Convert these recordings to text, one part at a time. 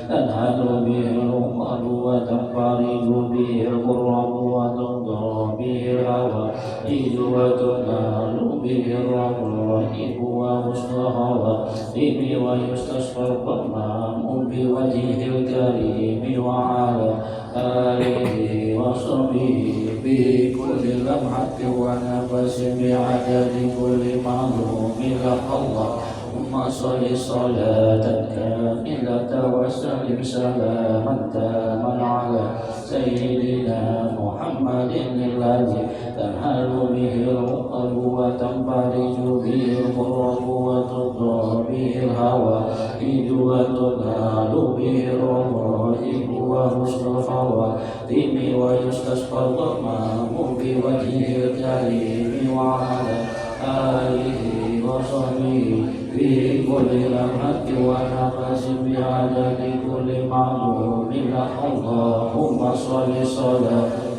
تنهل به العقد وتنفرج به الغرة وتقضى به الهوائج وتنال به الرغائب وحسن الخواتم ويستشفى الغمام بوجهه الكريم وعلى آله وصحبه بكل لمحة ونفس بعدد كل معلوم لك اللهم صل صلاة كاملة وسلم سلاما تاما على سيدنا محمد الذي تنهل به العقد وتنفرج به الغرب وتقضى به الهوائج وتنال به الرغائب وحسن الخواتم ويستسقى الغمام بوجهه الكريم وعلى آله وصحبه في كل لمحة ونفس بعدد كل معلوم لك اللهم صل صلاة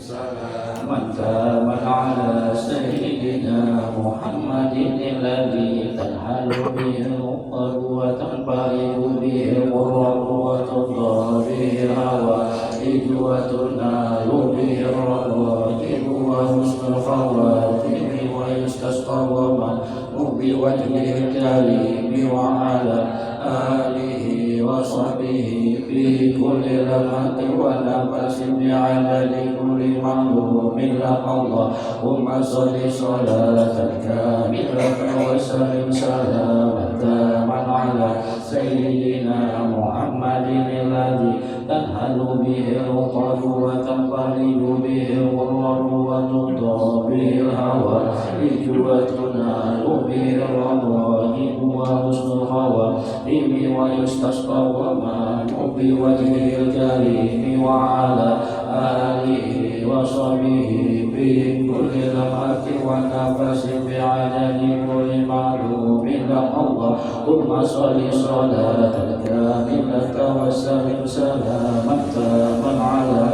سلاما تاما على سيدنا محمد الذي تنهل به العقد وتنفرج به الغرب وتقضى به الهوائج وتنال به الرغائب وحسن الخواتم ويستسقى الغمام بوجهه الكريم وعلى آله وصحبه في كل لمحة ونفس بعدد كل معلوم لك اللهم صل صلاة كاملة وسلم سلاما تاما على سيدنا محمد الذي تنهل به العقد وتنفرج به الغرر وتقضى به الهوائج وتنال به الرغائب وحسن الخواتم ويستسقى الغمام بوجهه الكريم وعلى آله وصحبه في كل لمحة ونفس بعدد كل معلوم لك اللهم صل صلاة كاملة وسلم سلاما تاما على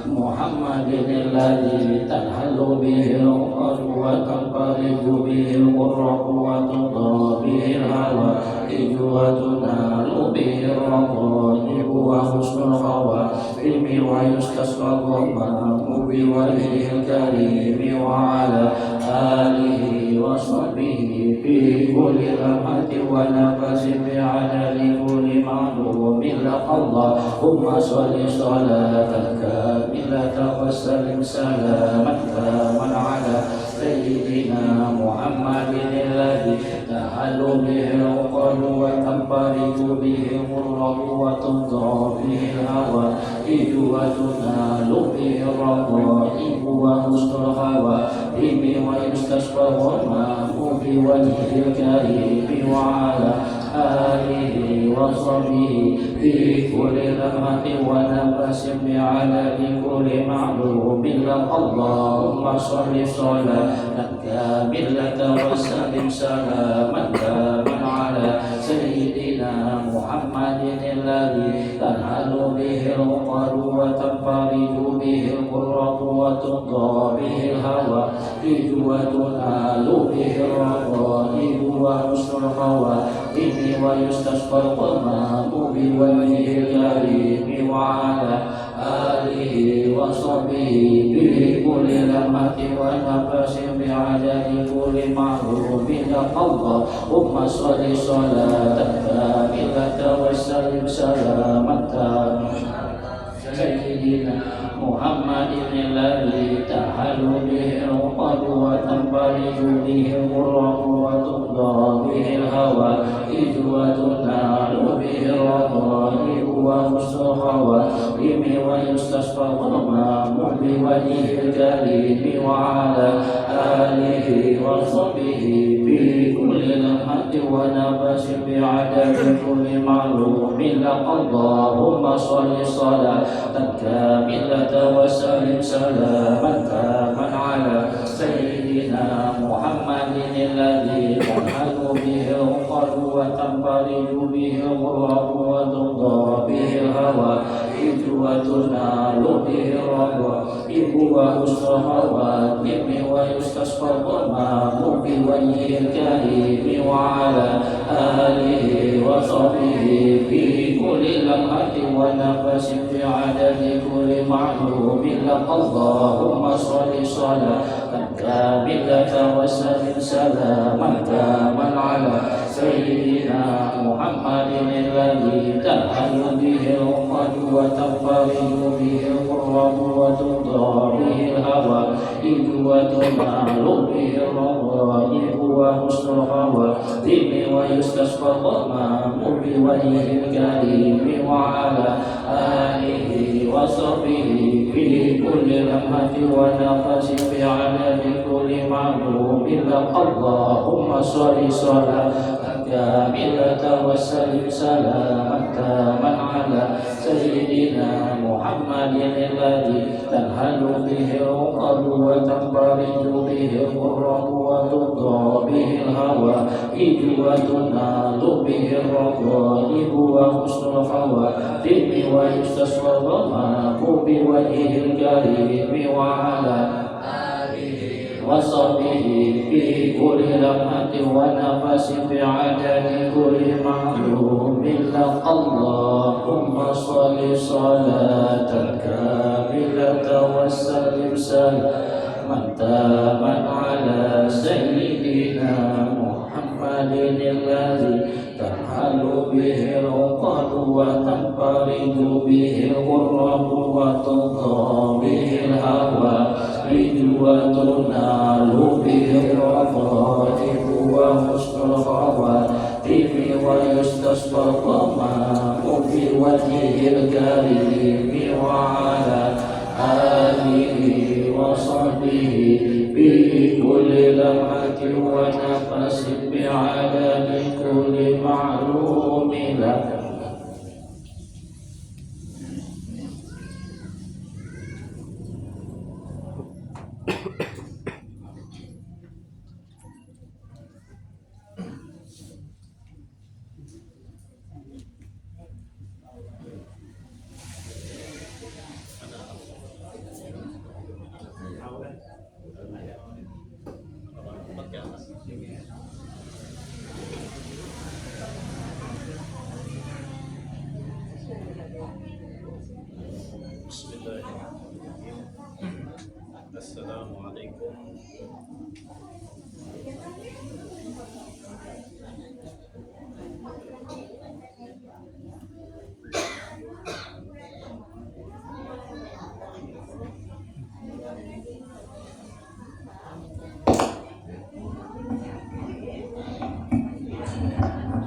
محمد الذي تنحل به العقد وتنفرج به الغرق وتقضى به الهوائج وتنال به الرغائب وحسن الخواتم ويستسقى الغمام بوجهه الكريم وعلى آله وصحبه في كل لمحة ونفس بعدد كل معلوم لك اللهم صل صلاة كاملة وسلم سلاما تاما على سيدنا محمد الذي تحل به العقد وتنفرج به الغرر وتقضى به الهوائج وتنال به الرغائب وحسن الخواتم ويستشفى الغمام بوجهه الكريم وعلى آله وصحبه في كل لمحة ونفس بعدد كل معلوم لك اللهم صل صلاة كاملة وسلم سلاما تاما على سيدنا محمد الذي تنهل به العقد وتنفرج به الغرر وتقضى به الهوائج وتنال به الرغائب وحسن الخواتم ويستسقى الغمام بوجهه الكريم وعلى آله وصحبه في كل لمحة ونفس بعدد كل معلوم لك اللهم صل صلاة كاملة وسلم سلاما تاما سيدنا محمد الذي تحل به العقد وتنفرج به الغرر وتقضى به الهوائج وتنال به الرغائب وحسن الخواتم ويستسقى الغمام بوجهه الكريم وعلى آله وصحبه في كل لمحة ونفس بعدد كل معلوم لك اللهم صل صلاة كاملة وسلم سلاما تاما على سيدنا محمد الذي تنحل به العقد وتنفرج به الغرر وتقضى به الهوائج وتنال به الرغائب وحسن الخواتم ويستسقى الغمام بوجه الكريم وعلى آله وصحبه في كل لمحة ونفس في عدد كل معلوم لك اللهم صل صلاة كاملة وسلم سلاما تاما على سيدنا محمد الذي تنحل به الأمة وتنفرج به الغرب وتقضى به الهوائج وتنال به الرغائب وحسن الخواتم ويستسقى الغمام بوجه الكريم وعلى آله وصحبه في كل لمحة ونفس في عدد كل معلوم لك اللهم صل صلاة كاملة وسلم سلاما تاما على سيدنا محمد الذي تنهل به العقد وتنفرج به الغرب وتقضى به الهوائج وتنال به الرغائب وحسن الخواتم ويستسقى الغمام بوجه الكريم وعلى وصحبه في كل لمحة ونفس بعدد كل معلوم لك اللهم صل صلاة كاملة وسلم سلاما تاما على سيدنا محمد الذي تنحل به العقد وتنفرج به الغرب وتقضى به الهوائج وتنال به الرغائب وحسن الخواتم ويستسقى الغمام بوجه الكريم وعلى آله وصحبه في كل لمحة ونفس بعدد كل معلوم لك. Assalamualaikum.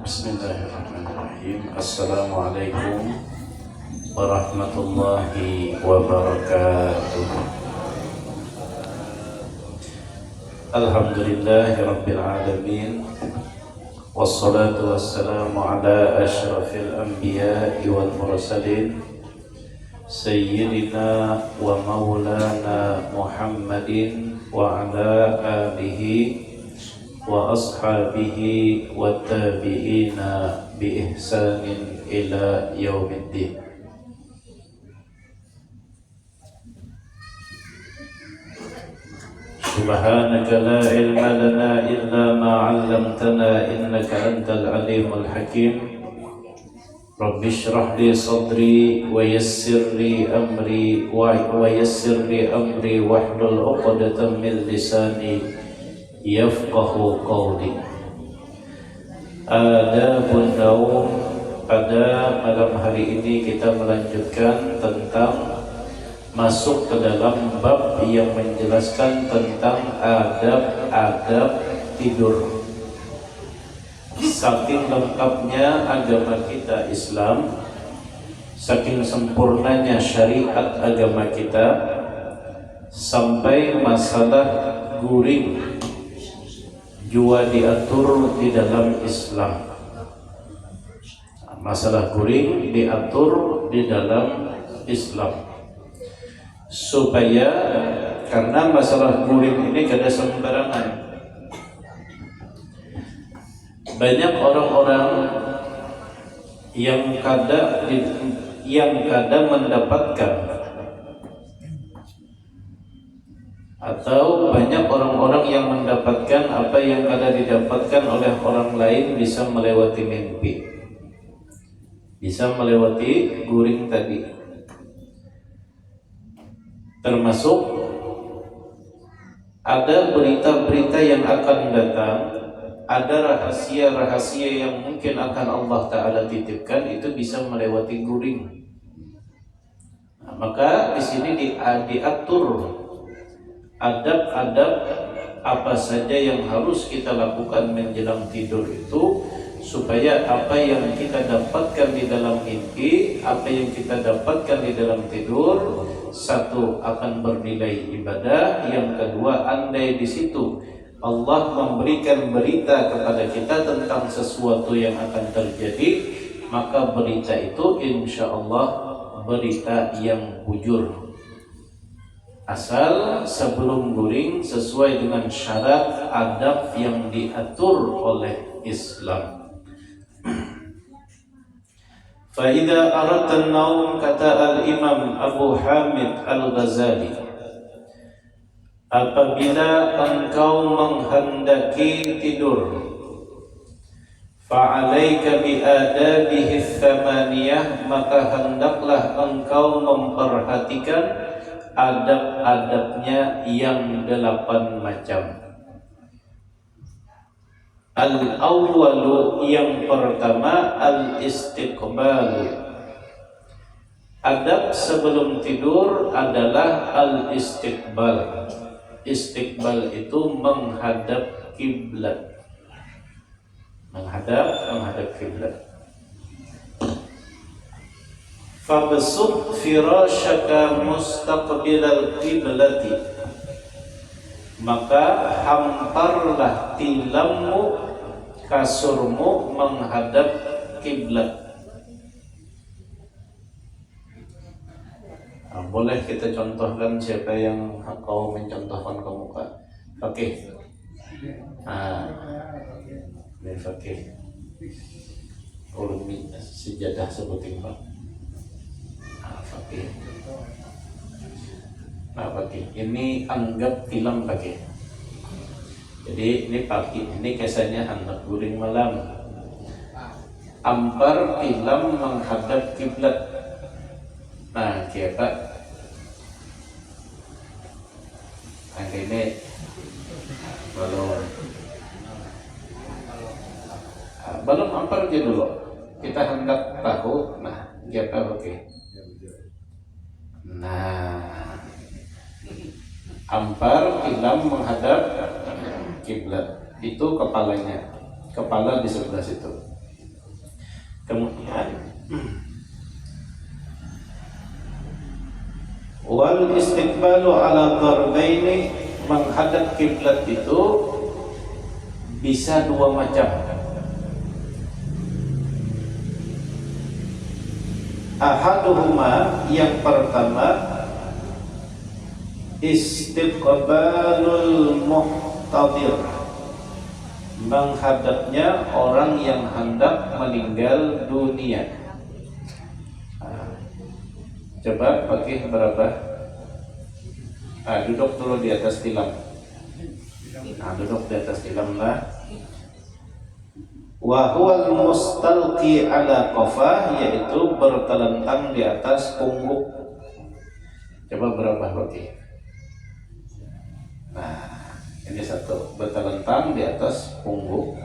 Bismillahirrahmanirrahim. Assalamualaikum warahmatullahi wabarakatuh. Alhamdulillahi rabbil alamin. Wassalatu wassalamu ala asyrafil anbiya'i wal mursalin Sayyidina wa maulana Muhammadin wa ala alihi wa ashabihi wa tabi'ina bi ihsanin ila yaumiddin. Subhanaka la ilma lana illa ma 'allamtana innaka antal alimul hakim. Rabbi shrah li sadri wa yassir li amri wahlul 'uqdatam min lisani yafqahu qawli. Adabun naum. Pada malam hari ini kita melanjutkan tentang masuk ke dalam bab yang menjelaskan tentang adab-adab tidur. Saking lengkapnya agama kita Islam, saking sempurnanya syariat agama kita, sampai masalah guring juga diatur di dalam Islam. Masalah guring diatur di dalam Islam. Supaya karena masalah guring ini kada sembarangan. Banyak orang-orang yang kada yang kadang mendapatkan, atau banyak orang-orang yang mendapatkan apa yang kadang didapatkan oleh orang lain, bisa melewati mimpi, bisa melewati guring tadi. Termasuk ada berita-berita yang akan datang, ada rahasia-rahasia yang mungkin akan Allah Ta'ala titipkan, itu bisa melewati guring. Nah, maka di sini diatur adab-adab apa saja yang harus kita lakukan menjelang tidur itu, supaya apa yang kita dapatkan di dalam mimpi, apa yang kita dapatkan di dalam tidur, satu akan bernilai ibadah, yang kedua andai di situ Allah memberikan berita kepada kita tentang sesuatu yang akan terjadi, maka berita itu insya Allah berita yang bujur, asal sebelum guring sesuai dengan syarat adab yang diatur oleh Islam. Fa'idha aradtan naum, kata al-Imam Abu Hamid Al-Ghazali, apabila engkau menghendaki tidur, fa'alaika bi'adabihi thamaniyah, maka hendaklah engkau memperhatikan adab-adabnya yang 8 macam. Al-awwalu, yang pertama, al-istiqbalu. Adab sebelum tidur adalah al-istiqbal. Istiqbal itu menghadap kiblat. Menghadap kiblat. Fabsut firashaka mustaqbilal qiblati, maka hamparlah tilammu, kasurmu menghadap kiblat. Nah, boleh kita contohkan siapa yang kau mencontohkan kamu, Kak? Fakih. Ini fakih. Ulumi sejadah sebutin, Pak. Fakih. Nah, fakih. Ini anggap tilam fakih. Jadi ini pagi, ini kisahnya hendak guring malam. Ampar tilam menghadap kiblat. Nah, kita ini belum ampar aja dulu. Kita hendak tahu. Nah, kita oke. Nah, ampar tilam menghadap kiblat, itu kepalanya, kepala di sebelah situ. Kemudian wal istiqbalu ala darbaini, menghadap kiblat itu bisa 2 macam. Ahaduhuma, yang pertama, istiqbalul muhtadir, menghadapnya orang yang hendak meninggal dunia. Coba pakai berapa? Duduk dulu di atas tilam. Duduk di atas tilam lah. Wa huwal mustalqi ala qafah, yaitu bertelentang di atas pungguk. Coba berapa pakai? Nah, ini satu, bertelentang di atas pungguk.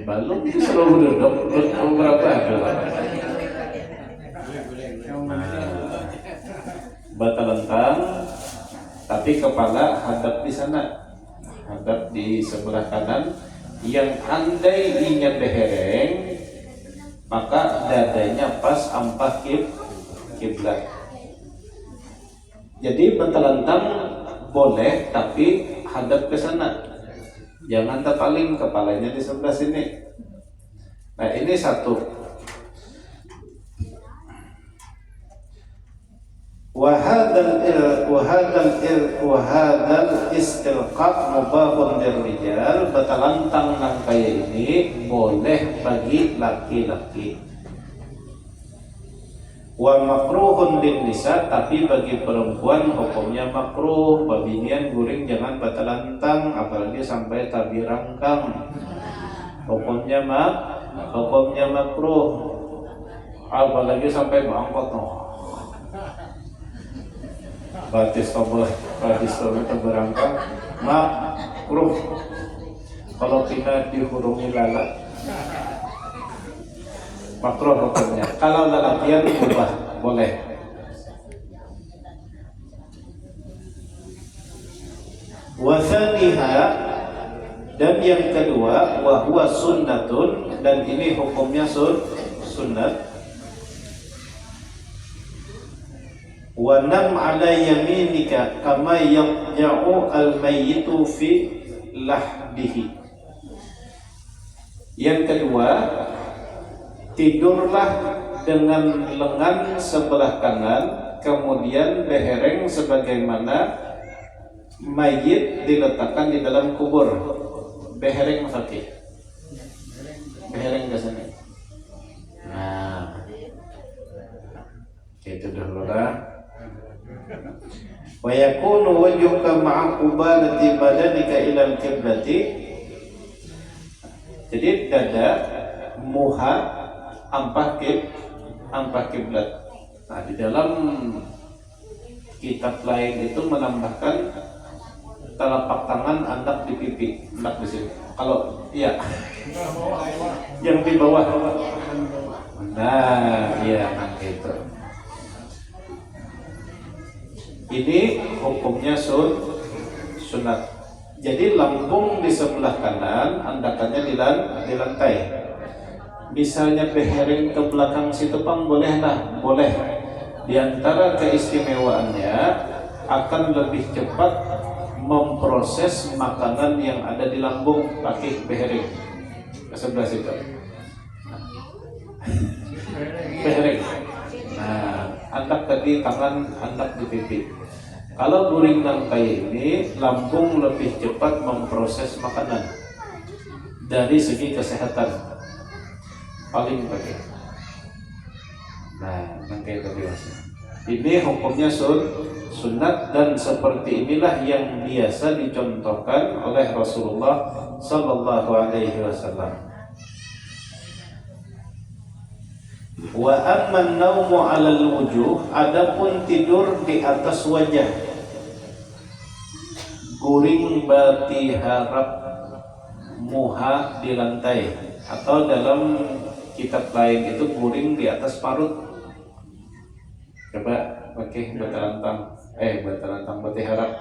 Balon itu selalu duduk berapa adalah? Bertelentang, tapi kepala hadap di sana, hadap di sebelah kanan. Yang andai ingat behereng, maka dadanya pas ampah kiblat. Jadi bertelentang boleh, tapi hadap ke sana. Jangan terpaling, kepalanya di sebelah sini. Nah, ini satu. Wahadal istilqaq mubahun lirrijal, betalantang nang kaya ini boleh bagi laki-laki. Wa makruhun lin nisa, tapi bagi perempuan hukumnya makruh. Babinian guring jangan betalantang, apalagi sampai tabi rangkang. Hukumnya makruh, apalagi sampai mangkot batis berangkat makruh. Kalau kita dihurungi lalat makruh hukumnya. Kalau lalakian boleh. Wasaniha, dan yang kedua, wa huwa sunnatun, dan ini hukumnya sunnat. Wa nam ala yaminika kama yaqja'u al-mayyitu fi lahdihi. Yang kedua, tidurlah dengan lengan sebelah kanan, kemudian behereng sebagaimana mayit diletakkan di dalam kubur. Behereng sakit. Behereng ke sini. Nah, itu dulu lah. Wa yakunu wajhuka ma'a qubalati badanika ila al-qiblati. Jadi dada muha ampah kiblat. Nah, di dalam kitab lain itu menambahkan telapak tangan andak di pipi, andak di sini. Kalau iya, yang di bawah. Nah, iya gitu. Ini hukumnya sunat. Jadi lambung di sebelah kanan, andakannya di lantai. Misalnya behereng ke belakang situ pang bolehlah, boleh. Di antara keistimewaannya akan lebih cepat memproses makanan yang ada di lambung pakai behereng. Ke sebelah situ. Behereng. Nah, andak tadi tangan, andak di pipi. Kalau guring nang kayak ini, lambung lebih cepat memproses makanan. Dari segi kesehatan paling baik. Nah, nang kayak tadi maksudnya. Ini hukumnya sunat, dan seperti inilah yang biasa dicontohkan oleh Rasulullah Sallallahu Alaihi Wasallam. Wa amman naumu 'alal wujuh, adapun tidur di atas wajah, guring bati harap muha di lantai, atau dalam kitab lain itu guring di atas parut. Coba pakai batalantang bati harap,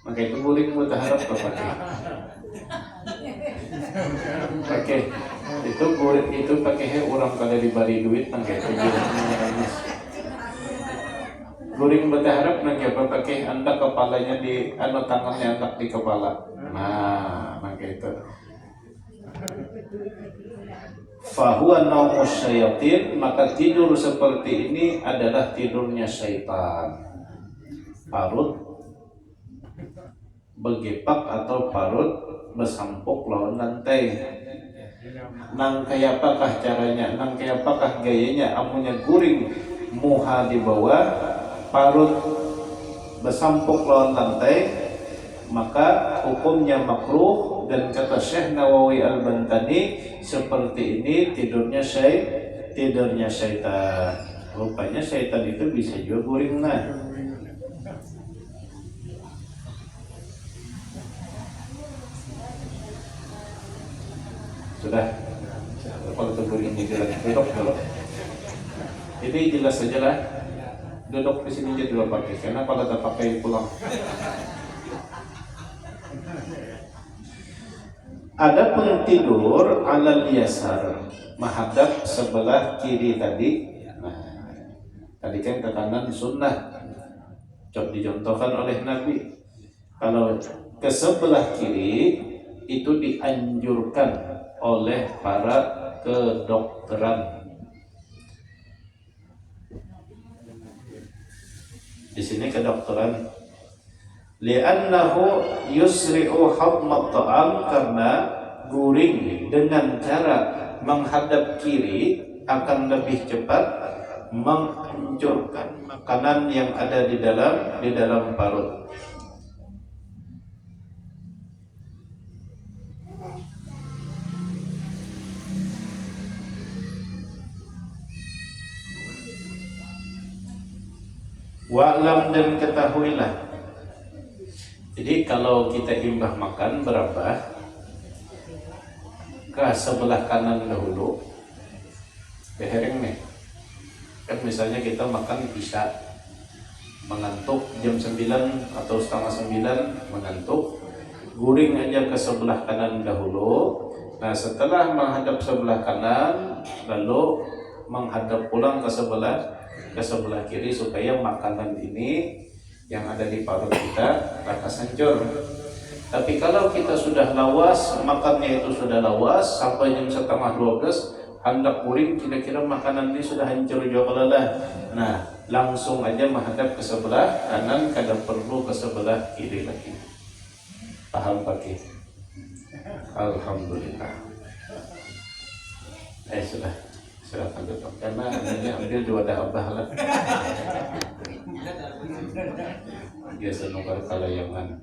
maka itu guring bati harap pakai itu guring itu pakai orang kada diberi duit nangke guring berharap nangke apa pakai andak kepalanya di tangannya andak di kepala. Nah, nangke itu fahuwa naumus syayatin, maka tidur seperti ini adalah tidurnya syaitan. Parut begepak atau parut besampuk lawan lantai. Nang kaya apakah caranya, nang kaya apakah gayanya, amunya guring muha di bawah, parut besampuk lawan lantai, maka hukumnya makruh. Dan kata Syekh Nawawi Al-Bantani, seperti ini tidurnya syaitan. Rupanya syaitan itu bisa juga guring. Nah, sudah. Kalau guring ini jelas, duduk dulu. Ini jelas saja lah. Duduk di sini aja dulu pakai, karena kalau tak pakai pulang. Adapun tidur alal yasar, menghadap sebelah kiri tadi. Nah, tadi kan ke kanan sunnah, dicontohkan oleh Nabi. Kalau ke sebelah kiri itu dianjurkan oleh para kedokteran. Di sini kedokteran. Li'annahu yusri'u hadmat ta'am, karena guring dengan cara menghadap kiri akan lebih cepat menghancurkan makanan yang ada di dalam parut. Wa'lam, dan ketahuilah. Jadi kalau kita imbah makan berapa, ke sebelah kanan dahulu, behereng nih. Kan misalnya kita makan isya, mengantuk jam 9 atau setengah 9 mengantuk, guring aja ke sebelah kanan dahulu. Nah setelah menghadap sebelah kanan, lalu menghadap pulang ke sebelah kiri, supaya makanan ini yang ada di parut kita lekas hancur. Tapi kalau kita sudah lawas, makannya itu sudah lawas sampai jam setengah 12, hendak guring, kira-kira makanan ini sudah hancur juga lah. Nah langsung aja menghadap ke sebelah kanan, kada perlu ke sebelah kiri lagi. Paham pakai? Alhamdulillah. Sudah silakan tutup, karena ambil dua abah lah. Biasa nukar kalayangan.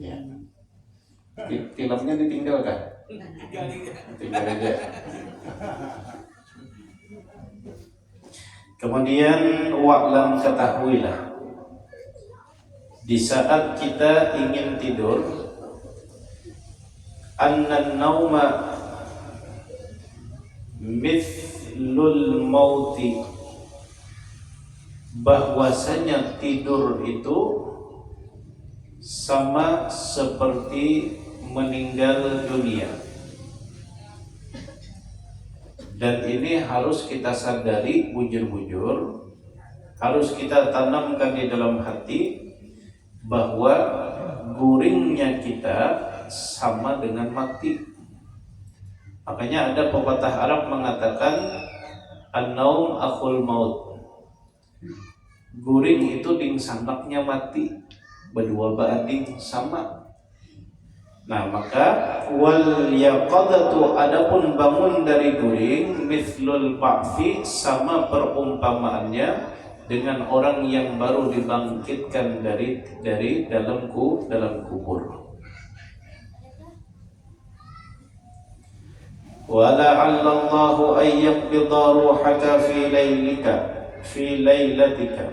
Ya. Filmnya ditinggal kan? Tinggal aja. Kemudian wa'lam, ketahuilah, di saat kita ingin tidur, annan nauma mithlul mauti, bahwasanya tidur itu sama seperti meninggal dunia. Dan ini harus kita sadari bujur-bujur, harus kita tanamkan di dalam hati bahwa guringnya kita sama dengan mati. Makanya ada pepatah Arab mengatakan an-naum akhul maut, guring itu ding sandaknya mati, berdua banding sama. Nah maka wal yaqadatu, adapun bangun dari guring, mithlul ba'fi, sama perumpamaannya dengan orang yang baru dibangkitkan dari dalam kubur. Wa la'allallahu an yaqbida ruhaka fi lailatika,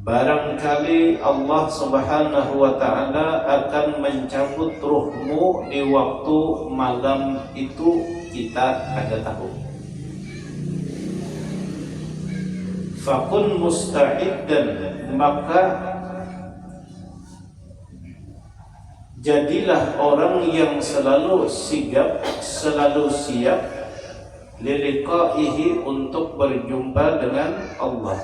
barangkali Allah Subhanahu wa ta'ala akan mencabut ruhmu di waktu malam itu, kita kada tahu. Fakun musta'iddan, maka jadilah orang yang selalu sigap, selalu siap, liliqaihi, untuk berjumpa dengan Allah.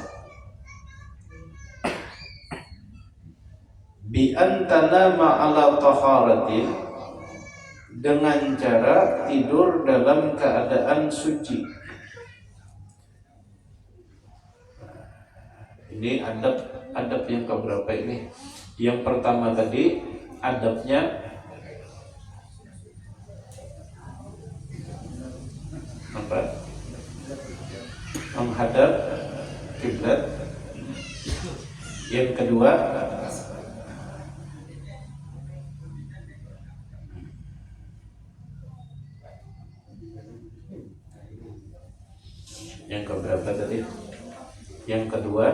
Bi antana ma'ala taharatin, dengan cara tidur dalam keadaan suci. Ini adab yang keberapa ini? Yang pertama tadi adabnya apa? Menghadap kiblat. Yang kedua tadi? Yang kedua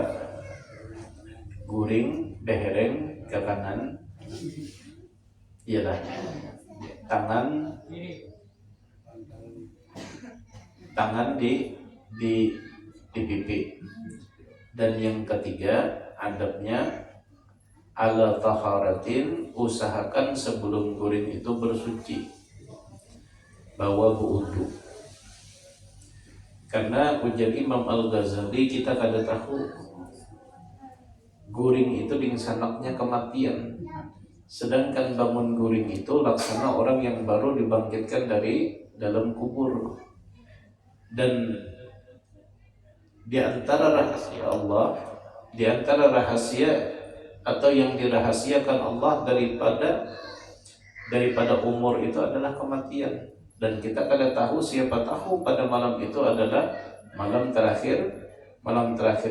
guring behereng ke kanan, ialah tangan di pipi. Dan yang ketiga adabnya ala taharatin, usahakan sebelum guring itu bersuci, bawa wudu. Karena ujar Imam Al-Ghazali, kita kada tahu guring itu dingsanaknya kematian, sedangkan bangun guring itu laksana orang yang baru dibangkitkan dari dalam kubur. Dan Di antara rahasia Allah, di antara rahasia atau yang dirahasiakan Allah daripada umur itu adalah kematian. Dan kita kada tahu, siapa tahu pada malam itu adalah malam terakhir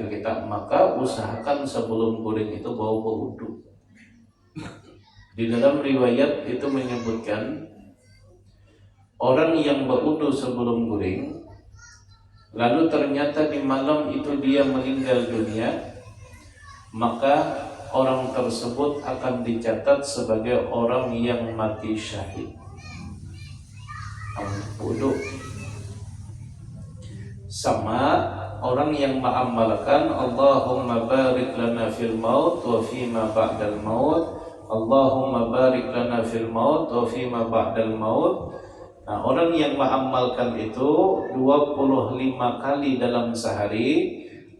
kita. Maka usahakan sebelum guring itu bawa wudu. Di dalam riwayat itu menyebutkan orang yang berwudu sebelum guring, lalu ternyata di malam itu dia meninggal dunia, maka orang tersebut akan dicatat sebagai orang yang mati syahid. Wudu. Sama orang yang mengamalkan Allahumma barik lana fil maut wa fima ba'dal maut, Allahumma barik lana fil maut wa fima ba'dal maut. Nah, orang yang mengamalkan itu 25 kali dalam sehari.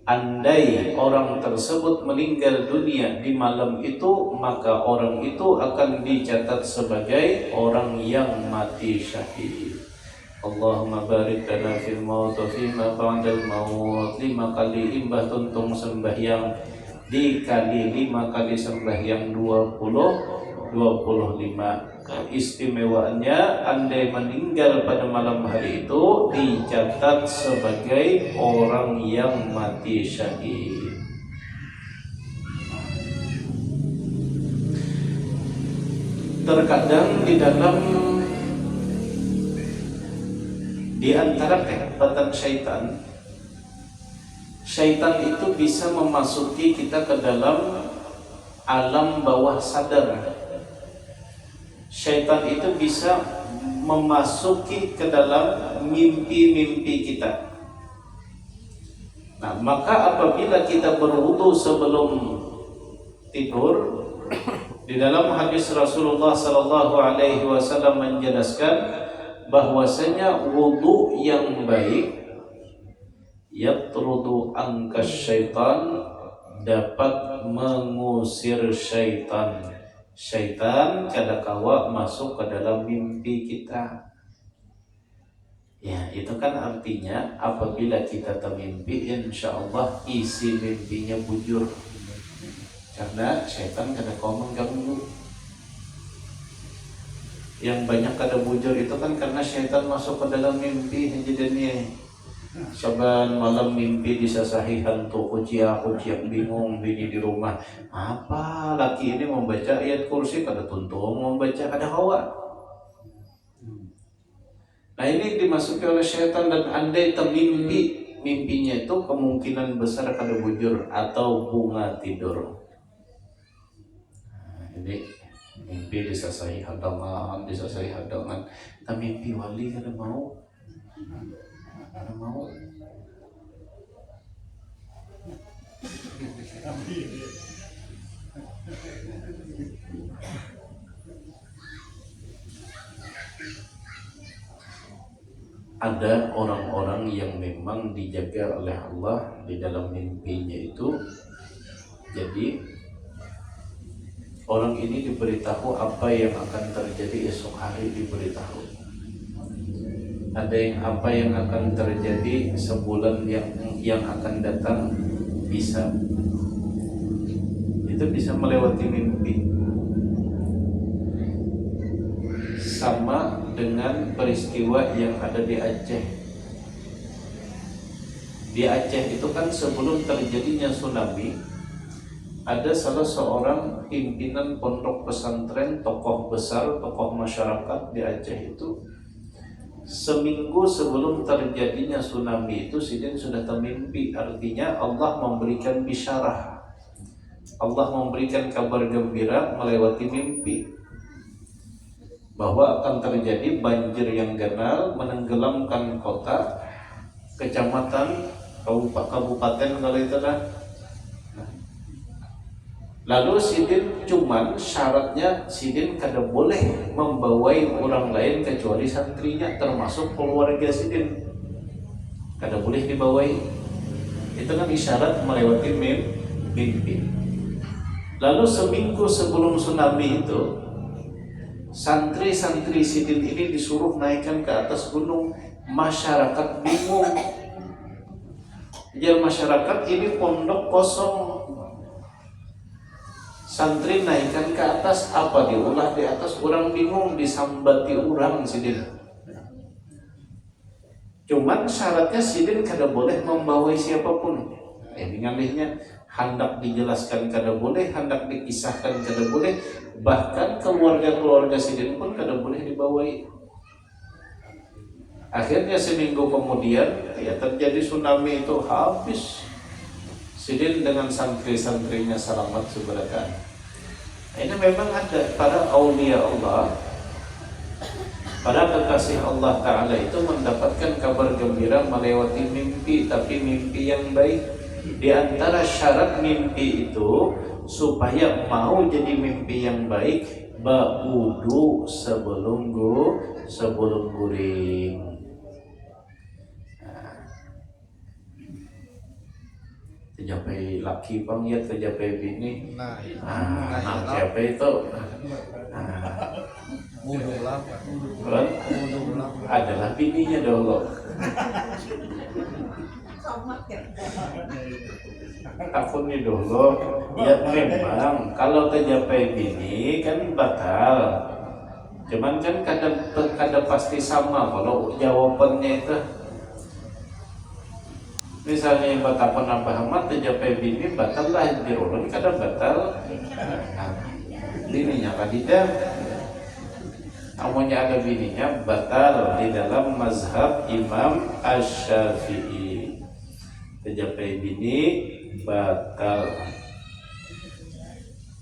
Andai orang tersebut meninggal dunia di malam itu, maka orang itu akan dicatat sebagai orang yang mati syahid. Allahumma barik lana fil maut wa fima ba'dal maut. 5 kali imbah tuntung sembahyang dikali 5 kali sembahyang 25. Istimewaannya, andai meninggal pada malam hari itu dicatat sebagai orang yang mati syahid. Terkadang di antara kehebatan syaitan itu bisa memasuki kita ke dalam alam bawah sadar. Syaitan itu bisa memasuki ke dalam mimpi-mimpi kita. Nah, maka apabila kita berwudu sebelum tidur, di dalam hadis Rasulullah sallallahu alaihi wasallam menjelaskan bahwasanya wudu yang baik yatrudu angkas syaitan, dapat mengusir syaitan. Syaitan kadakawa masuk ke dalam mimpi kita. Ya, itu kan artinya apabila kita termimpi, insya Allah isi mimpinya bujur. Karena syaitan kadakawa mengganggu. Yang banyak kada bujur itu kan karena syaitan masuk ke dalam mimpi. Jadinya saban malam mimpi disasahi hantu kuciak bingung bini di rumah. Apa laki ini membaca ayat kursi kada tuntung membaca kada hawa. Nah, ini dimasuki oleh syaitan, dan andai termimpi, mimpinya itu kemungkinan besar kada bujur atau bunga tidur. Nah, ini mimpi disasahi hadangan. Kita mimpi wali kada mau. Ada orang-orang yang memang dijaga oleh Allah di dalam mimpinya itu. Jadi orang ini diberitahu apa yang akan terjadi esok hari, diberitahu. Ada apa yang akan terjadi sebulan yang akan datang, bisa. Itu bisa melewati mimpi. Sama dengan peristiwa yang ada di Aceh. Di Aceh itu kan sebelum terjadinya tsunami, ada salah seorang pimpinan pondok pesantren, tokoh besar, tokoh masyarakat di Aceh itu, seminggu sebelum terjadinya tsunami itu sidin sudah termimpi. Artinya Allah memberikan bisyarah, Allah memberikan kabar gembira melewati mimpi bahwa akan terjadi banjir yang ganal menenggelamkan kota, kecamatan, kabupaten kalau itu dah. Lalu sidin cuman syaratnya sidin kada boleh membawai orang lain kecuali santrinya, termasuk keluarga sidin. Kada boleh dibawai. Itu kan isyarat melewati mimpi. Lalu seminggu sebelum tsunami itu, santri-santri sidin ini disuruh naikkan ke atas gunung. Masyarakat bingung. Biar masyarakat ini pondok kosong, santri naikkan ke atas, apa diulah di atas, orang bingung, disambati orang sidin. Cuman syaratnya sidin kada boleh membawai siapapun. Ini ngalihnya hendak dijelaskan kada boleh, hendak dikisahkan kada boleh, bahkan keluarga-keluarga sidin pun kada boleh dibawai. Akhirnya seminggu kemudian ya terjadi tsunami itu, habis sidin dengan santri-santrinya selamat seberakan. Ini memang ada para aulia Allah, para kekasih Allah Ta'ala itu mendapatkan kabar gembira melewati mimpi, tapi mimpi yang baik. Di antara syarat mimpi itu supaya mau jadi mimpi yang baik, ba'udu sebelum guring. Tercapai laki panggil, tercapai bini. Siapa itu? Adalah bininya dulu. Takut nih dulu. Ya memang kalau tercapai bini kan batal. Cuman kan kadang pasti sama kalau jawabannya itu. Misalnya yang batal nambah amat tercapai bini batal lah dirulun, kadang batal. Bininya tidak. Namanya ada bininya batal di dalam mazhab Imam Asy-Syafi'i. Tercapai bini batal.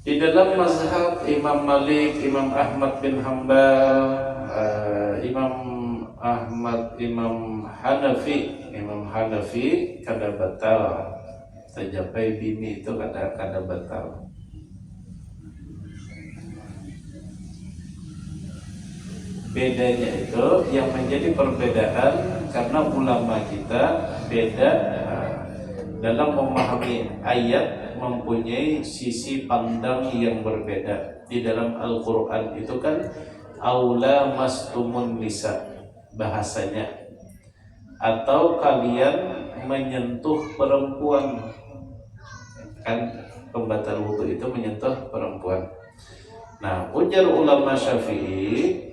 Di dalam mazhab Imam Malik, Imam Ahmad bin Hanbal, Imam Hanafi kada batal. Tercapai bini itu kada batal. Bedanya itu yang menjadi perbedaan karena ulama kita beda dalam memahami ayat, mempunyai sisi pandang yang berbeda. Di dalam Al-Quran itu kan aula mastumun nisa bahasanya, atau kalian menyentuh perempuan, kan pembatal wudu itu menyentuh perempuan. Nah, ujar ulama Syafi'i,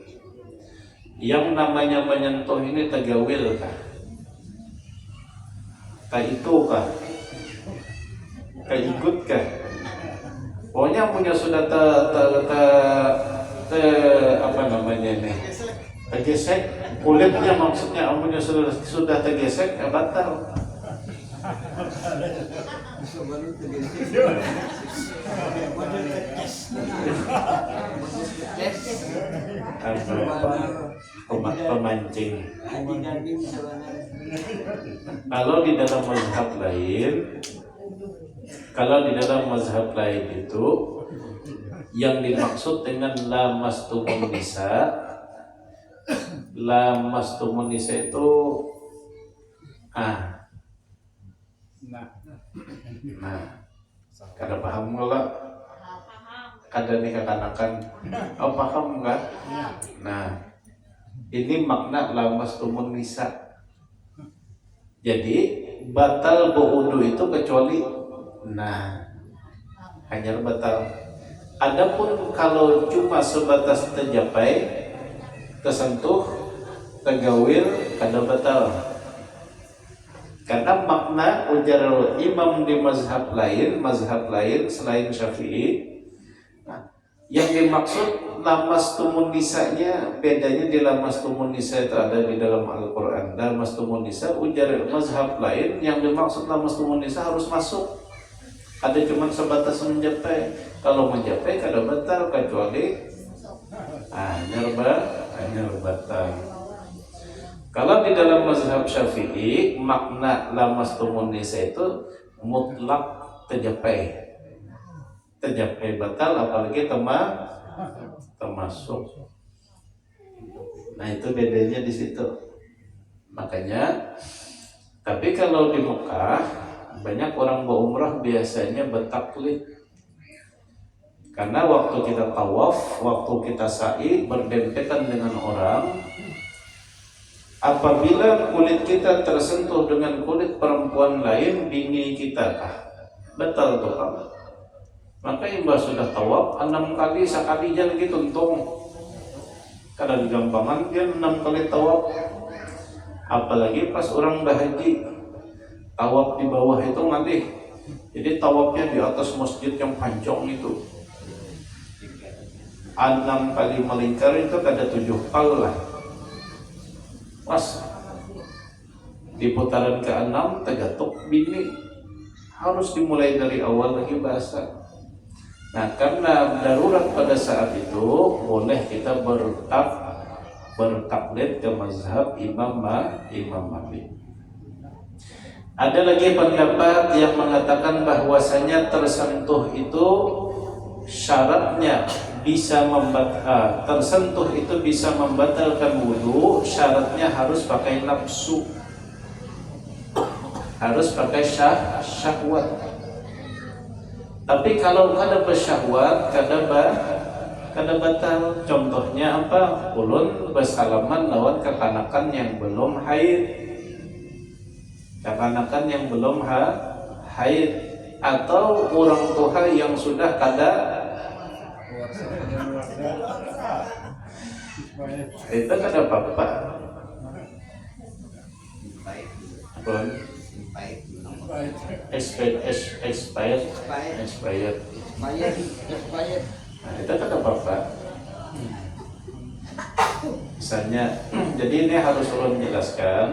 yang namanya menyentuh ini tegawil kah? Itu kah? Ikut kah? Pokoknya punya sudah apa namanya nih? Tergesek kulitnya, maksudnya amunnya sudah tergesek batal. Pemancing. Kalau di dalam mazhab lain itu yang dimaksud dengan lamastumun nisa itu kada paham nggak? Kada nih kekanakan. Paham nggak? Nah, ini makna lamastumun nisa. Jadi batal berwudu itu kecuali hanya batal. Adapun kalau cuma sebatas tercapai, tersentuh, tegawil, kada batal. Karena makna ujar imam di mazhab lain selain Syafi'i, yang dimaksud lamastumun nisanya, bedanya di lamastumun nisa itu ada di dalam Al-Quran. Lamastumun nisa ujar mazhab lain, yang dimaksud lamastumun nisa harus masuk. Ada cuma sebatas mencapai. Kalau mencapai kada batal, kecuali hanya batal. Kalau di dalam mazhab Syafi'i, makna lamastumun nisa itu mutlak tercapai batal, apalagi termasuk. Nah, itu bedanya di situ. Makanya, tapi kalau di Mekah banyak orang berumrah biasanya bertaklid. Karena waktu kita tawaf, waktu kita sa'i berdempetan dengan orang, apabila kulit kita tersentuh dengan kulit perempuan lain, bini kita kah? Betul tuh Pak. Maka imbah sudah tawaf 6 kali, sekali jangan gitu untung. Kadang gampangan dia 6 kali tawaf. Apalagi pas orang berhaji, tawaf di bawah itu ngalih. Jadi tawafnya di atas masjid yang panjang itu. 6 kali melingkar itu ada 7 kali lah. Pas di putaran ke-6 tegatuk bini, harus dimulai dari awal lagi bahasa. Nah, karena darurat pada saat itu boleh kita bertaklid ke mazhab Imam Malik. Ada lagi pendapat yang mengatakan bahwasanya tersentuh itu syaratnya bisa tersentuh itu bisa membatalkan wudu, syaratnya harus pakai nafsu, harus pakai syahwat. Tapi kalau kada bersyahwat, kada batal. Contohnya apa? Ulun bersalaman lawan kekanakan yang belum haid, kekanakan yang belum haid, atau orang tua yang sudah kada. Itu kada apa-apa. Expired. Nah, itu kan apa-apa. Misalnya, jadi ini harus ulun menjelaskan,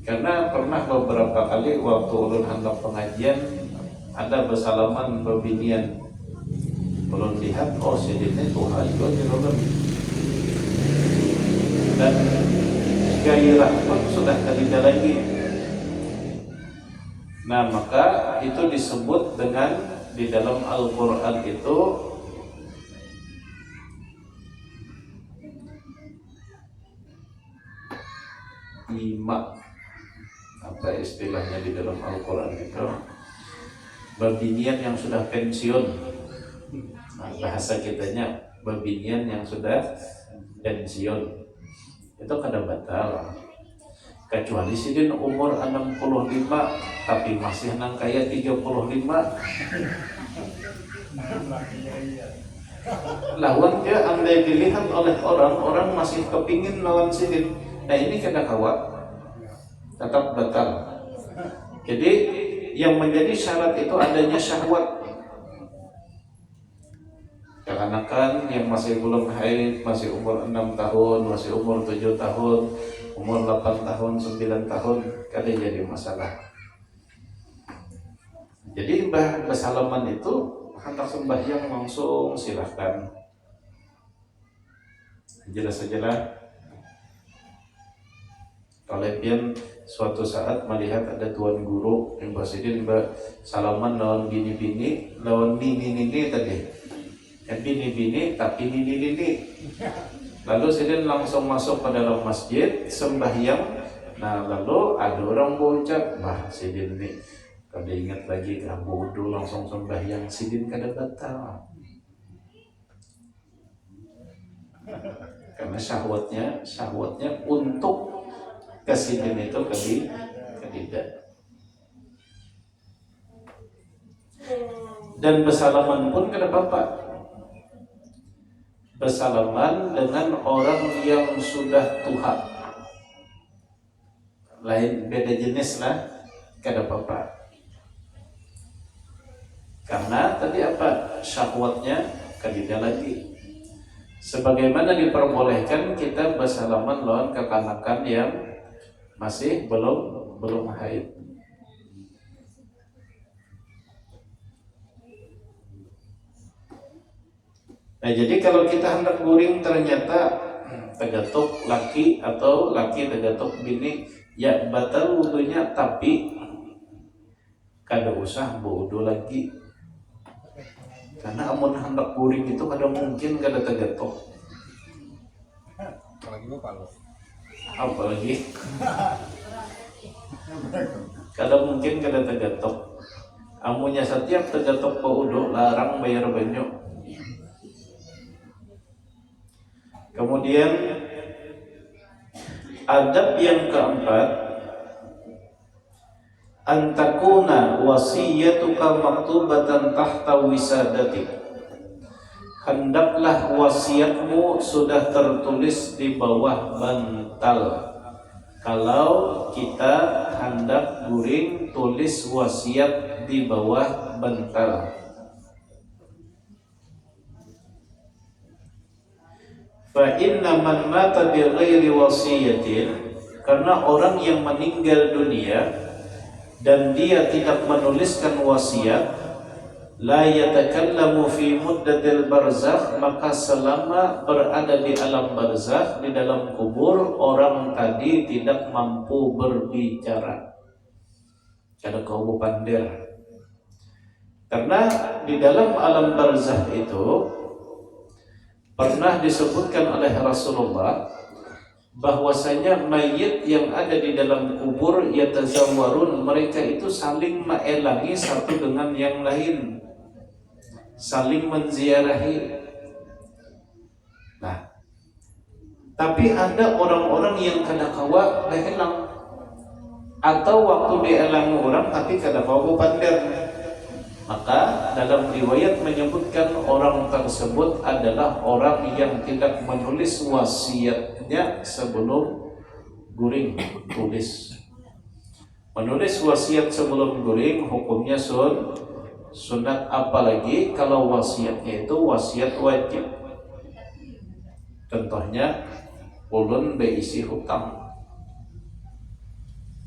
karena pernah beberapa kali waktu ulun hendak pengajian ada bersalaman berbinian. Ulun lihat, oh sidinnya Tuhan juga dirolong. Dan gairah pun sudah tidak lagi. Nah, maka itu disebut dengan di dalam Al-Quran itu ima, apa istilahnya di dalam Al-Quran itu, babinian yang sudah pensiun. Nah, bahasa kitanya babinian yang sudah pensiun itu kada batal, kecuali sidin umur 65 tapi masih nang kaya 35. Lawan dia andai dilihat oleh orang masih kepingin lawan sidin, nah ini kada kawat, tetap batal. Jadi yang menjadi syarat itu adanya syahwat. Kekanakan yang masih belum haid, masih umur 6 tahun, masih umur 7 tahun, umur 8 tahun, 9 tahun, kada jadi masalah. Jadi bersalaman itu hendak sembahyang langsung silahkan. Jelas saja lah. Kalau pian suatu saat melihat ada tuan guru yang basidin salaman lawan bini-bini, lawan nini-nini tadi. Bini-bini tapi nini-nini. Lalu sidin langsung masuk ke dalam masjid sembahyang. Nah, lalu ada orang bocah, bah sidin nih kada ingat lagi kan bodoh langsung sembahyang, sidin kada batal. Karena syahwatnya untuk kesidin itu ketidak. Dan bersalaman pun kada apa-apa. Bersalaman dengan orang yang sudah tua, lain beda jenis lah, kada apa-apa. Karena tadi apa? Syahwatnya kada lagi. Sebagaimana diperbolehkan kita bersalaman lawan kekanakan yang masih belum haid. Nah, jadi kalau kita hendak guring ternyata tegatuk laki atau laki tegatuk bini, ya batal wudunya, tapi kada usah wudu lagi. Karena amun hendak guring itu kada mungkin kada tegatuk. Apalagi kada mungkin kada tegatuk. Amunnya setiap tegatuk wudu larang bayar banyak. Kemudian adab yang keempat, antakuna wasiyatuka maktubatan tahta wisadatik. Hendaklah wasiatmu sudah tertulis di bawah bantal. Kalau kita hendak guring, tulis wasiat di bawah bantal. Fa inna man mata bi ghairi wasiyatin, karena orang yang meninggal dunia dan dia tidak menuliskan wasiat, la yatakallamu fi muddatil barzakh, maka selama berada di alam barzakh, di dalam kubur, orang tadi tidak mampu berbicara. Kada kau pandir. Karena di dalam alam barzakh itu pernah disebutkan oleh Rasulullah bahwasanya mayit yang ada di dalam kubur yatazawwarun, mereka itu saling meelangi satu dengan yang lain, saling menziarahi. Nah, tapi ada orang-orang yang kadakawa elang, atau waktu dielang orang tapi kadakawa pandir. Maka dalam riwayat menyebutkan orang tersebut adalah orang yang tidak menulis wasiatnya sebelum guring. Tulis. Menulis wasiat sebelum guring hukumnya sunat, apalagi kalau wasiatnya itu wasiat wajib. Contohnya ulun beisi hutang.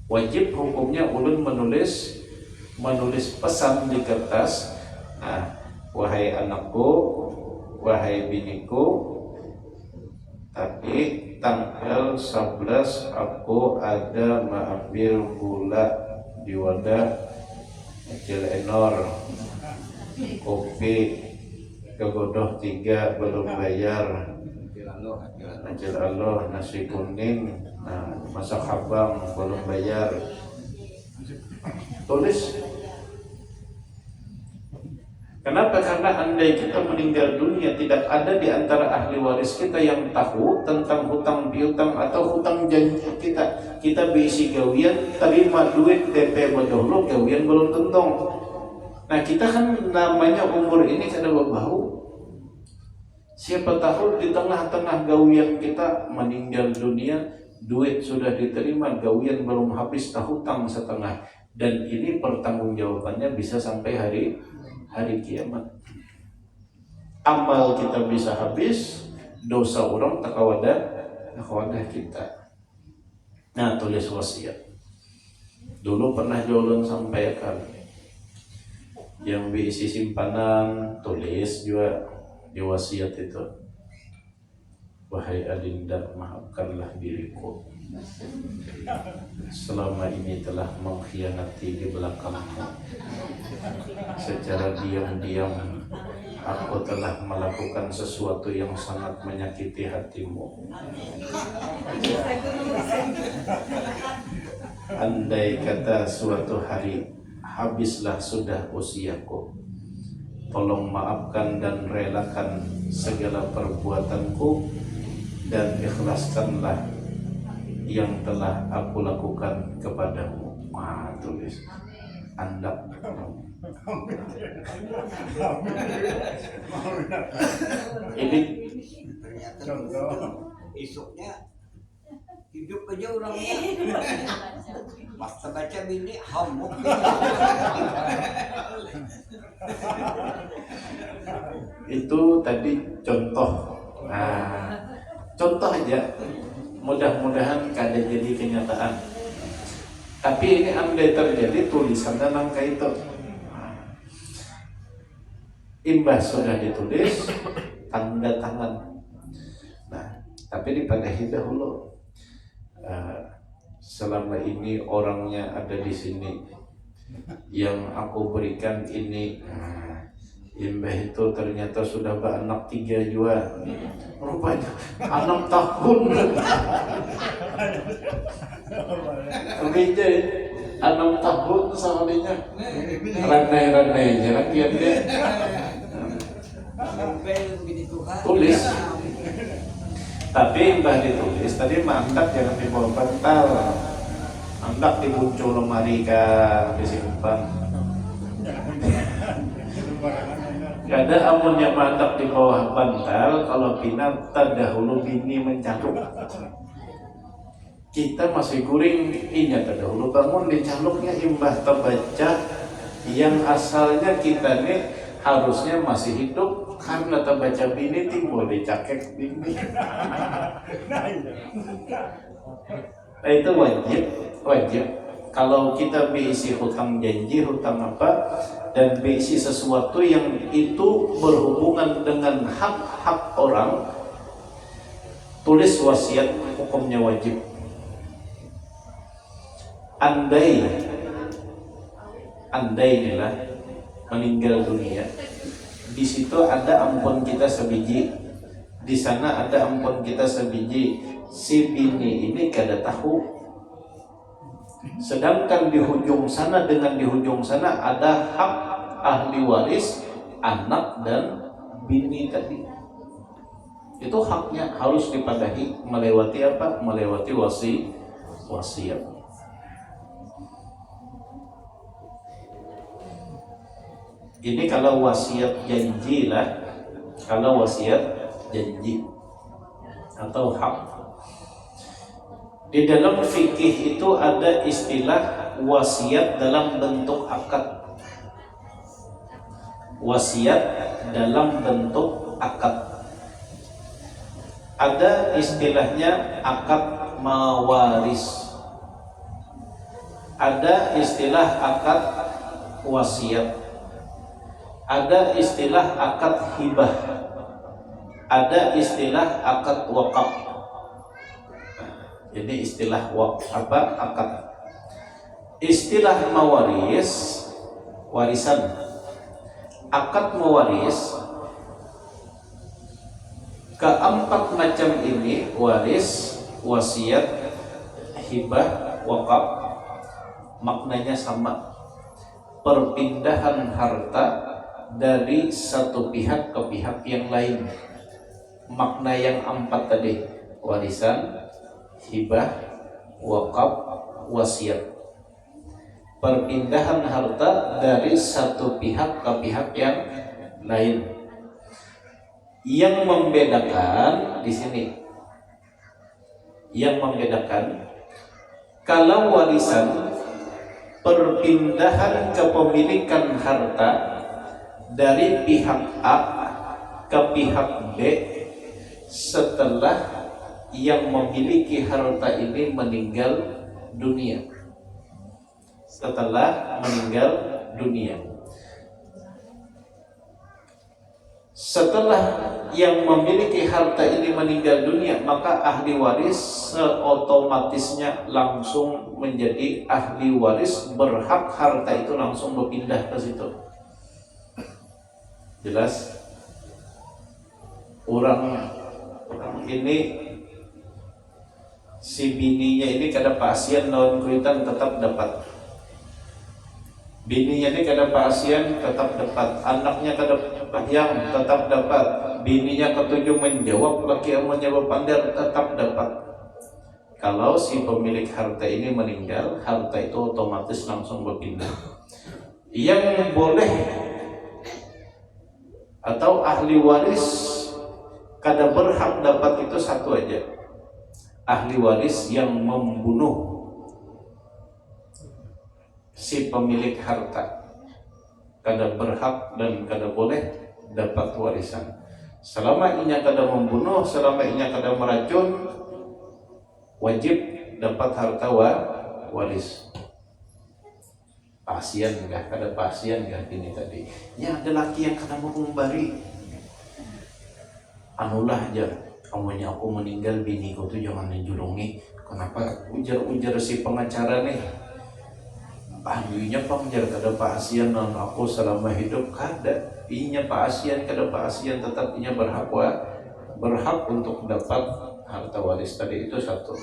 Wajib hukumnya ulun menulis pesan di kertas. Nah, wahai anakku, wahai biniku, tapi tanggal 11 aku ada mengambil gula di wadah kecil enor, kopi kegodoh 3 belum bayar, ajil Allah nasi kuning, masak habang belum bayar. Tulis. Kenapa? Karena andai kita meninggal dunia, tidak ada di antara ahli waris kita yang tahu tentang hutang piutang atau hutang janji kita. Kita berisi gawian, terima duit DP bodoh, gawian belum tentong. Nah, kita kan namanya umur ini kada berbau. Siapa tahu di tengah-tengah gawian kita meninggal dunia, duit sudah diterima, gawian belum habis, hutang setengah. Dan ini pertanggungjawabannya bisa sampai hari kiamat. Amal kita bisa habis, dosa orang takawadah kita. Nah, tulis wasiat. Dulu pernah jualan sampaikan, yang berisi simpanan, tulis juga di wasiat itu. Wahai Adinda, maafkanlah diriku, selama ini telah mengkhianati di belakangmu. Secara diam-diam aku telah melakukan sesuatu yang sangat menyakiti hatimu. Andai kata suatu hari habislah sudah usiaku, tolong maafkan dan relakan segala perbuatanku dan ikhlaskanlah yang telah aku lakukan kepadamu. Tulis Anda. Ini contoh esoknya hidup aja orangnya. Pas baca bini hamuk. itu tadi contoh. Nah, contoh aja, mudah-mudahan kada jadi kenyataan. Tapi ini andai terjadi, tulisannya nangka itu. Imbas sudah ditulis, tanda tangan. Nah, tapi dipadahi dahulu. Selama ini orangnya ada di sini, yang aku berikan ini. Imbah itu ternyata sudah beranak 3 juga. Rupanya 6 tahun. Kerja 6 tahun soalnya. Ranai-ranai rakyat dia. Tulis. Tapi mbah ditulis tadi mandak jangan dibawa bantal, mandak dibuncul lemari disimpan. Ada amunnya mandak di bawah bantal, kalau pinat terdahulu bini mencaluk. Kita masih guring, inya terdahulu bangun dicaluknya imbah terbaca yang asalnya kita nih harusnya masih hidup karena terbaca bini timbul dicakek bini. Nah itu wajib. Kalau kita berisi hutang janji, hutang apa, dan berisi sesuatu yang itu berhubungan dengan hak-hak orang, tulis wasiat, hukumnya wajib. Andai inilah meninggal dunia, di situ ada ampun kita sebiji, di sana ada ampun kita sebiji, si bini ini kada tahu. Sedangkan di hujung sana dengan di hujung sana ada hak ahli waris anak dan bini tadi. Itu haknya harus dipadahi melewati apa? Melewati wasiat. Ini kalau wasiat janji lah, kalau wasiat janji atau hak. Di dalam fikih itu ada istilah wasiat dalam bentuk akad. Wasiat dalam bentuk akad. Ada istilahnya akad mawaris. Ada istilah akad wasiat. Ada istilah akad hibah. Ada istilah akad wakaf. Jadi istilah akad. Istilah mawaris, warisan. Akad mawaris keempat macam ini, waris, wasiat, hibah, wakaf, maknanya sama. Perpindahan harta dari satu pihak ke pihak yang lain. Makna yang empat tadi, warisan, hibah, wakaf, wasiat. Perpindahan harta dari satu pihak ke pihak yang lain. Yang membedakan di sini, kalau warisan perpindahan kepemilikan harta dari pihak A ke pihak B setelah yang memiliki harta ini meninggal dunia. Setelah meninggal dunia. Setelah yang memiliki harta ini meninggal dunia, maka ahli waris seotomatisnya langsung menjadi ahli waris, berhak harta itu langsung berpindah ke situ. Jelas? Orang ini si bininya ini kada pasien lawan kuitan tetap dapat. Bininya ini kada pasien tetap dapat. Anaknya kada yang tetap dapat. Bininya ketujuh menjawab, laki amunnya berpandar tetap dapat. Kalau si pemilik harta ini meninggal, harta itu otomatis langsung berpindah. Yang boleh atau ahli waris kada berhak dapat itu satu aja. Ahli waris yang membunuh si pemilik harta kada berhak dan kada boleh dapat warisan. Selama inya kada membunuh, selama inya kada meracun, wajib dapat harta waris. Pasien enggak? Kada pasien enggak ini tadi? Ya ada laki yang kada mau membari. Anulah aja. Kamunya aku meninggal, biniku tuh jangan dijulungi. Kenapa? Ujar si pengacara nih. Ahlinya pangjar kada pasien non aku selama hidup kada. Inya pasien kada pasien tetap inya berhak untuk dapat harta waris tadi. Itu satu.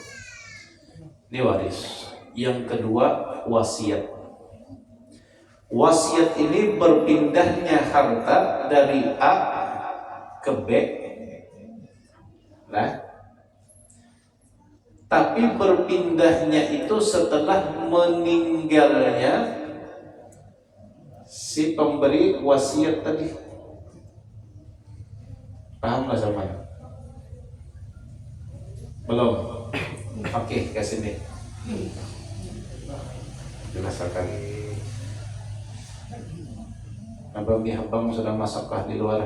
Ini waris. Yang kedua wasiat. Wasiat ini berpindahnya harta dari A ke B. Nah, Tapi berpindahnya itu setelah meninggalnya si pemberi wasiat tadi. Paham nggak sama? Belum? Oke, kasih nih. Jelaskan. Abang sudah masakkah di luar?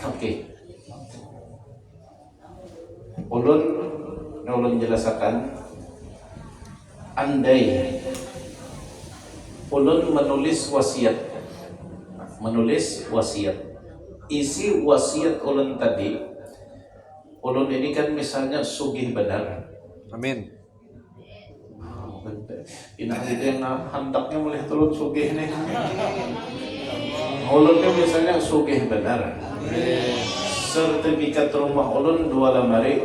Oke. Ulun jelaskan, andai ulun menulis wasiat, isi wasiat ulun tadi, ulun ini kan misalnya sugih benar. Amin. Ini yang handaknya mulai turun sugih nih. Ulunnya misalnya sugih benar. Sertifikat rumah ulun 2 lemari.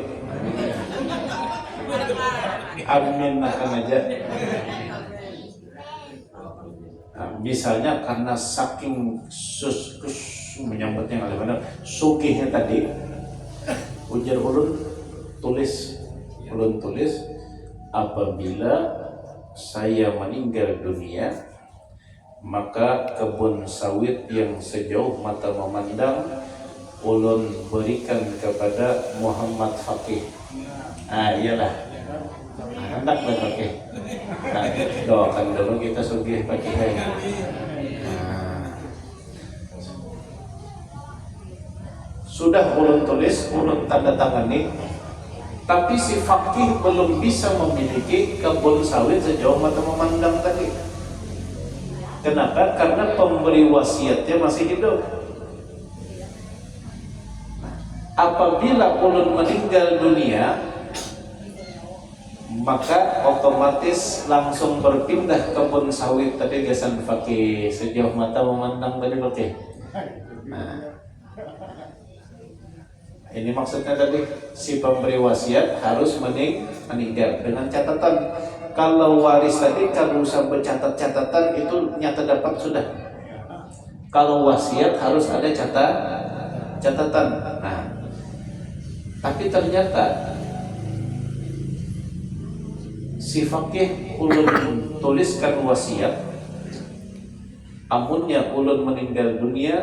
Amin akan aja. Nah, misalnya karena saking menyambutnya oleh benar sugihnya tadi, ujar ulun tulis apabila saya meninggal dunia, maka kebun sawit yang sejauh mata memandang ulun berikan kepada Muhammad Fakih. Iyalah. Hendak Fakih. Nah, doakan dulu kita sugih Fakih. Sudah ulun tulis, ulun tanda tangani, tapi si Fakih belum bisa memiliki kebun sawit sejauh mata memandang tadi. Kenapa? Karena pemberi wasiatnya masih hidup. Apabila ulun meninggal dunia, maka otomatis langsung berpindah kebun sawit tadi gasan Fakih sejauh mata memandang tadi Fakih. Nah, ini maksudnya tadi si pemberi wasiat harus meninggal dengan catatan. Kalau waris tadi kalau usah bercatat catatan itu nyata dapat sudah. Kalau wasiat harus ada catatan. Nah, tapi ternyata si Fakih ulun tuliskan wasiat, amunnya ulun meninggal dunia,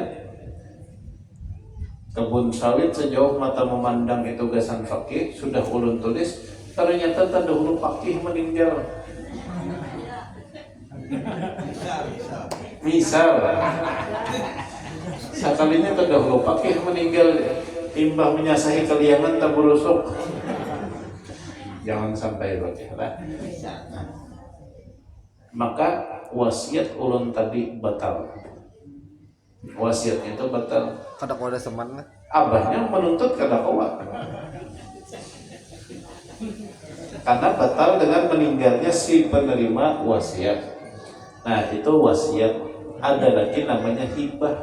kebun sawit sejauh mata memandang itu gasan Fakih sudah ulun tulis, ternyata terdahulu Fakih meninggal. Misal sekalinya terdahulu Fakih meninggal, imbah menyasahi kaliangan tak berusuk. Jangan sampai Fakih lah. Nah, maka wasiat ulun tadi batal. Wasiatnya itu batal. Kada kau ada seman lah. Abahnya menuntut kada kawa. Karena batal dengan meninggalnya si penerima wasiat. Nah, itu wasiat. Ada lagi namanya hibah.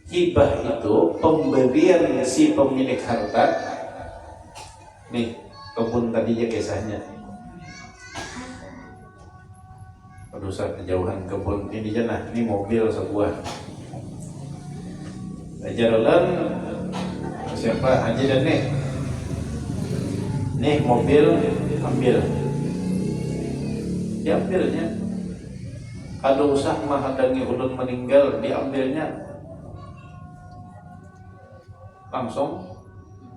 Hibah itu pemberian si pemilik harta. Nih, kebun tadinya kisahnya. Perusahaan kejauhan kebun ini janah, ini mobil sebuah. Jalan siapa Haji dan nih mobil ambil, diambilnya. Kalau usah menghadangi ulun meninggal, diambilnya langsung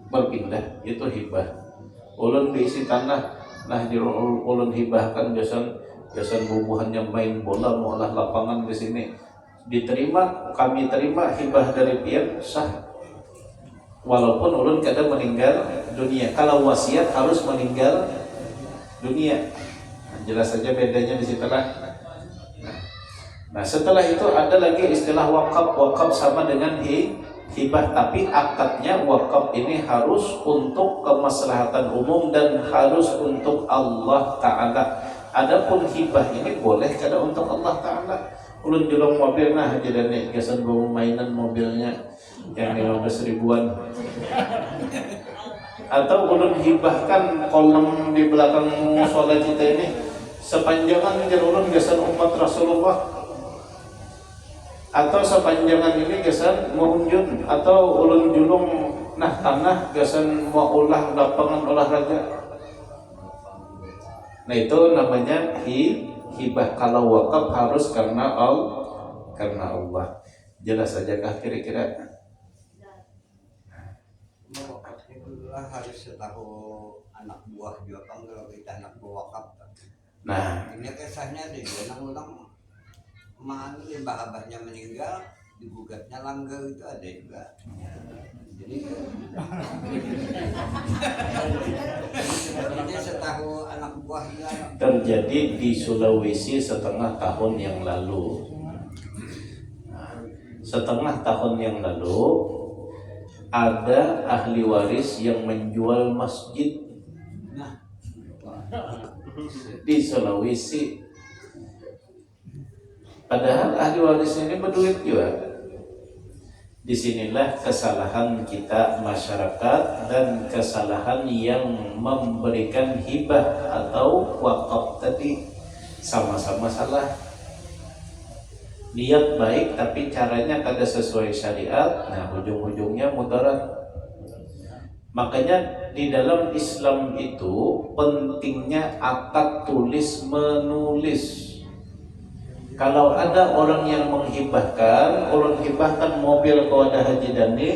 berpindah. Itu hibah. Ulun diisi tanah, nah ulun hibahkan jasan bubuhannya main bola, mualah lapangan di sini. Diterima, kami terima hibah dari pian sah. Walaupun ulun kadang meninggal dunia. Kalau wasiat harus meninggal dunia. Nah, jelas saja bedanya di situlah. Nah, setelah itu ada lagi istilah wakaf. Wakaf sama dengan hibah, tapi akadnya wakaf ini harus untuk kemaslahatan umum dan harus untuk Allah Ta'ala. Adapun hibah ini boleh kadang untuk Allah Ta'ala. Ulun julung mobil nah jadi nih gasan bawa mainan mobilnya yang 15 ribuan, atau ulun hibahkan kolam di belakang musola kita ini sepanjangan jadi ulun gasan umat Rasulullah, atau sepanjangan ini gasan muhunjun, atau ulun julung Nah tanah gasan mau ulah lapangan olahraga. Nah itu namanya hibah. Kalau wakaf harus karena Allah. Jelas saja kah kira-kira? Wakafnya dulu lah harus setahu anak buah juga kan kalau kita anak buah wakaf. Nah Ini kisahnya di ulang mana dia bahabatnya meninggal digugatnya langgeng itu ada juga. Jadi ini setahu anak buahnya terjadi di Sulawesi setengah tahun yang lalu. Nah, setengah tahun yang lalu ada ahli waris yang menjual masjid di Sulawesi. Padahal ahli waris ini berduit juga. Disinilah kesalahan kita masyarakat dan kesalahan yang memberikan hibah atau wakaf tadi sama-sama salah. Niat baik tapi caranya kada sesuai syariat, nah ujung-ujungnya mudarat. Makanya di dalam Islam itu pentingnya akad tulis menulis. Kalau ada orang yang menghibahkan, orang hibahkan mobil kepada Haji Dani,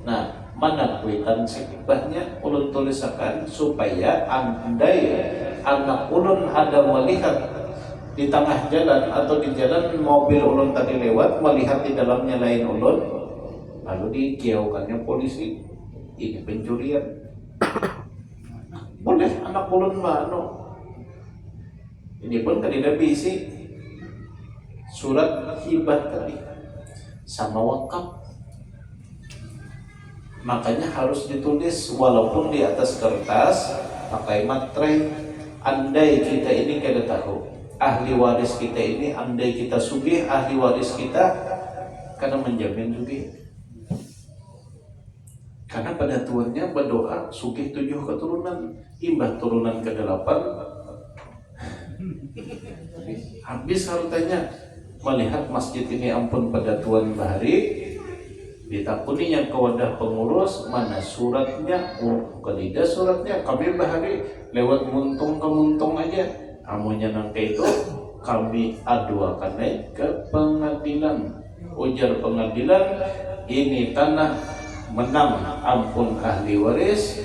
nah mana kuitan si hibahnya ulun tulisakan supaya andai anak ulun ada melihat di tengah jalan atau di jalan mobil ulun tadi lewat melihat di dalamnya lain ulun, lalu dikiaukannya polisi, ini pencurian. Boleh anak ulun mano. Ini pun tidak bisi surat hibah tadi sama wakaf, makanya harus ditulis walaupun di atas kertas pakai materai. Andai kita ini kada tahu ahli waris kita ini, andai kita sugih ahli waris kita karena menjamin sugih, karena pada tuannya berdoa sugih 7 keturunan, imbah turunan ke-8 habis hartanya. Melihat masjid ini ampun pada Tuan Bahari, ditakuninya ke wadah pengurus, mana suratnya? Oh, ketidak suratnya kami Bahari lewat muntung ke muntung aja. Amunya nangke itu kami aduakan naik ke pengadilan. Ujar pengadilan, ini tanah menang ampun ahli waris,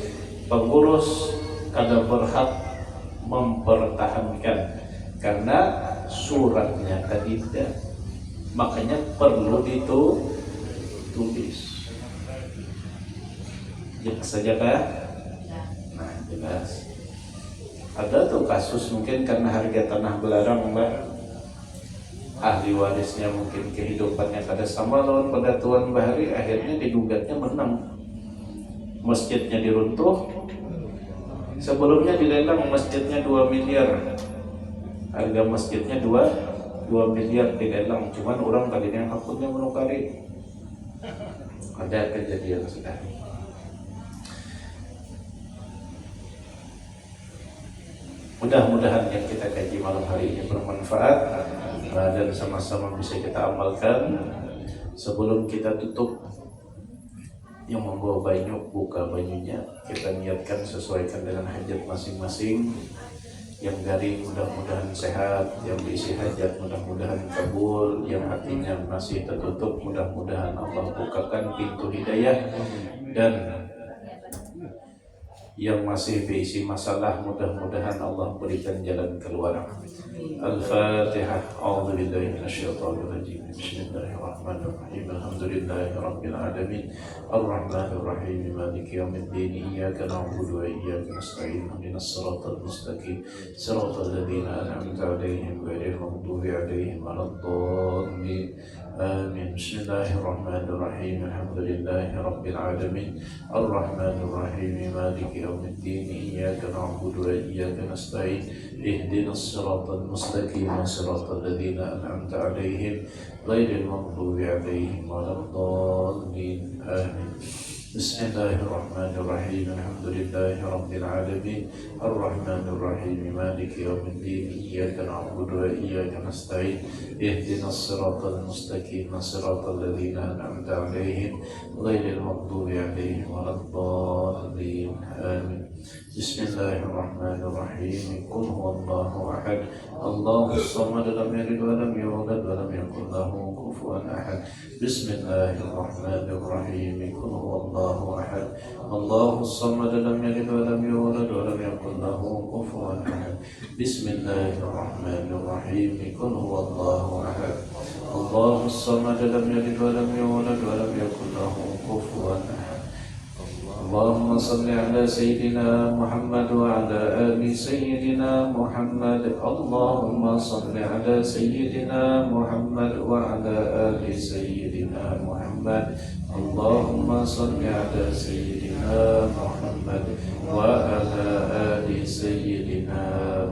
pengurus kada berhak mempertahankan karena suratnya tidak, makanya perlu ditulis. Jelas saja kah? Nah jelas. Ada tuh kasus mungkin karena harga tanah belarang mbak, ahli warisnya mungkin kehidupannya kada sama lawan pada Tuan Bahari, akhirnya digugatnya menang. Masjidnya diruntuh, sebelumnya dilelang masjidnya 2 miliar. Harga masjidnya 2 miliar dilelang, cuman orang tadinya hakutnya menukari. Ada kejadian sudah. Mudah-mudahan yang kita kaji malam hari ini bermanfaat dan sama-sama bisa kita amalkan. Sebelum kita tutup, yang membawa banyu buka banyunya, kita niatkan sesuaikan dengan hajat masing-masing. Yang garing mudah-mudahan sehat, yang berisi hajat mudah-mudahan kabul, yang hatinya masih tertutup mudah-mudahan Allah bukakan pintu hidayah, dan yang masih berisi masalah mudah-mudahan Allah berikan jalan keluar. Al-Fatihah. A'udzubillahi minasyaitonir rajim. Bismillahirrahmanirrahim. Alhamdulillahirabbil alamin. Arrahmanir rahim. Maliki yaumiddin. Iyyaka na'budu wa iyyaka nasta'in. Ihdinas siratal mustaqim. Siratal ladzina an'amta 'alaihim ghairil maghdubi 'alaihim waladdallin. Amin. Bismillahirrahmanirrahim. Alhamdulillahirabbil alamin. Arrahmanir rahim. Maliki yaumiddin. Iyyaka na'budu wa iyyaka nasta'in. Ihdinas siratal mustaqim. Siratal ladzina an'amta 'alaihim ghairil maghdubi 'alaihim waladdallin. Amin. بسم الله الرحمن الرحيم الحمد لله رب العالمين الرحمن الرحيم مالك يوم الدين إياك نعبد وإياك نستعين اهدنا الصراط المستقيم صراط الذين أنعمت عليهم غير المغضوب عليهم ولا الضالين آمين بسم الله الرحمن الرحيم قل هو الله أحد الله الصمد لم يلد ولم يولد ولم يكن له كفوا أحد بسم الله الرحمن الرحيم قل هو الله أحد الله الصمد لم يلد ولم يولد ولم يكن له كفوا أحد بسم الله الرحمن الرحيم قل هو الله أحد الله الصمد لم يلد ولم يولد ولم يكن له كفوا أحد اللهم صل على سيدنا محمد وعلى آل سيدنا محمد اللهم صل على سيدنا محمد وعلى آل سيدنا محمد اللهم صل على سيدنا محمد وعلى آل سيدنا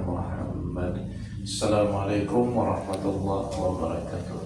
محمد. السلام عليكم ورحمة الله وبركاته.